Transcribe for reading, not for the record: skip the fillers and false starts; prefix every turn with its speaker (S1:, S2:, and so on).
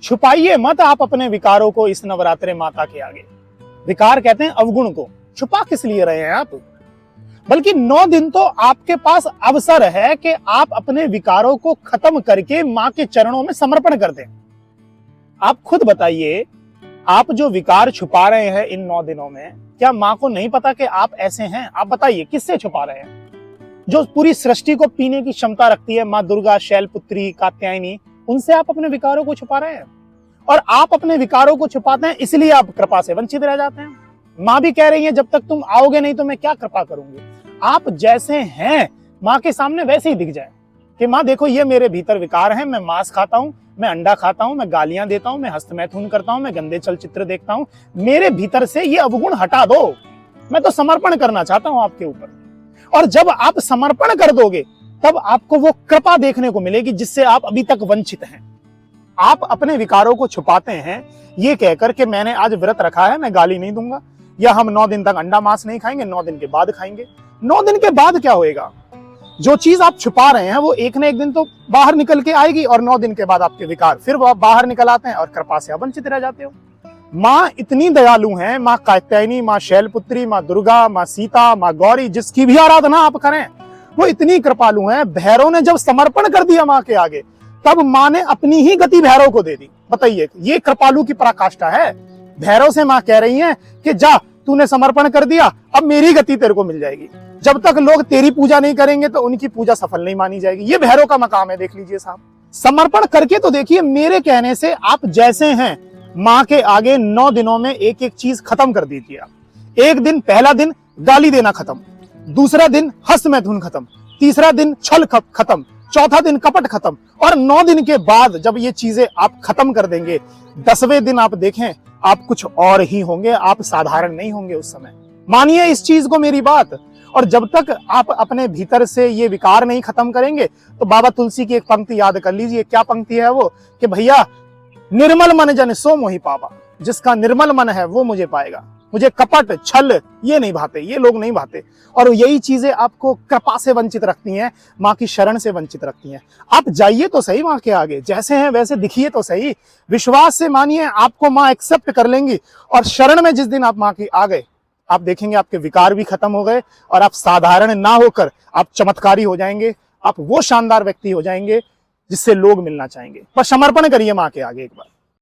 S1: छुपाइए मत आप अपने विकारों को इस नवरात्रे माता के आगे। विकार कहते हैं अवगुण को। छुपा किस लिए रहे हैं आप? बल्कि 9 दिन तो आपके पास अवसर है कि आप अपने विकारों को खत्म करके मां के चरणों में समर्पण कर दें। आप खुद बताइए, आप जो विकार छुपा रहे हैं इन 9 दिनों में, क्या मां को नहीं पता कि आप ऐसे हैं? आप बताइए किससे छुपा रहे हैं? जो पूरी सृष्टि को पीने की क्षमता रखती है, मां दुर्गा, शैलपुत्री, कात्यायनी, उनसे आप अपने विकारों को छुपा रहे हैं। और आप अपने विकारों को छुपाते हैं, इसलिए आप कृपा से वंचित रह जाते हैं। मां भी कह रही है जब तक तुम आओगे नहीं तो मैं क्या कृपा करूंगी। आप जैसे हैं मां के सामने वैसे ही दिख जाए कि मां देखो ये मेरे भीतर विकार हैं, मैं मांस खाता हूं, मैं अंडा खाता हूं, मैं गालियां देता हूं, मैं हस्तमैथुन करता हूं, मैं गंदे चलचित्र देखता हूं, मेरे भीतर से ये अवगुण हटा दो। मैं तो समर्पण करना चाहता हूं आपके ऊपर। और जब आप समर्पण कर दोगे तब आपको वो कृपा देखने को मिलेगी जिससे आप अभी तक वंचित हैं। आप अपने विकारों को छुपाते हैं ये कहकर के मैंने आज व्रत रखा है, मैं गाली नहीं दूंगा, या हम 9 दिन तक अंडा मांस नहीं खाएंगे, 9 दिन के बाद खाएंगे। 9 दिन के बाद क्या होएगा? जो चीज आप छुपा रहे हैं वो एक न एक दिन तो बाहर निकल के आएगी, और 9 दिन के बाद आपके विकार फिर वो बाहर निकल आते हैं और कृपा से वंचित रह जाते हो। मां इतनी दयालु हैं, मां कात्यायनी, मां शैलपुत्री, मां दुर्गा, मां सीता, मां गौरी, जिसकी भी आराधना आप करें वो इतनी कृपालु हैं। भैरव ने जब समर्पण कर दिया मां के आगे, तब मां ने अपनी ही गति भैरव को दे दी। बताइए, ये कृपालु की पराकाष्ठा है। भैरव से मां कह रही हैं कि जा, तूने समर्पण कर दिया, अब मेरी गति तेरे को मिल जाएगी। जब तक लोग तेरी पूजा नहीं करेंगे तो उनकी पूजा सफल नहीं मानी जाएगी। ये भैरव का मकाम है, देख लीजिए साहब। समर्पण करके तो देखिए, मेरे कहने से आप जैसे हैं मां के आगे 9 दिनों में एक एक चीज खत्म कर दीजिए आप। एक दिन, पहला दिन गाली देना खत्म, दूसरा दिन हस्तमैथुन खत्म, तीसरा दिन छल खत्म, चौथा दिन कपट खत्म, और 9 दिन के बाद जब ये चीजें आप खत्म कर देंगे, 10वें दिन आप देखें आप कुछ और ही होंगे, आप साधारण नहीं होंगे उस समय। मानिए इस चीज को, मेरी बात। और जब तक आप अपने भीतर से ये विकार नहीं खत्म करेंगे तो बाबा तुलसी की एक पंक्ति याद कर लीजिए। क्या पंक्ति है वो? कि भैया, निर्मल मन जन सो मोहि पावा, जिसका निर्मल मन है वो मुझे पाएगा। मुझे कपट, छल ये नहीं भाते, ये लोग नहीं भाते। और यही चीजें आपको कृपा से वंचित रखती हैं, मां की शरण से वंचित रखती हैं। आप जाइए तो सही मां के आगे, जैसे हैं वैसे दिखिए तो सही। विश्वास से मानिए, आपको मां एक्सेप्ट कर लेंगी। और शरण में जिस दिन आप मां की आ गए, आप देखेंगे आपके विकार भी खत्म हो गए और आप साधारण ना होकर आप चमत्कारी हो जाएंगे। आप वो शानदार व्यक्ति हो जाएंगे जिससे लोग मिलना चाहेंगे। बस समर्पण करिए मां के आगे एक बार।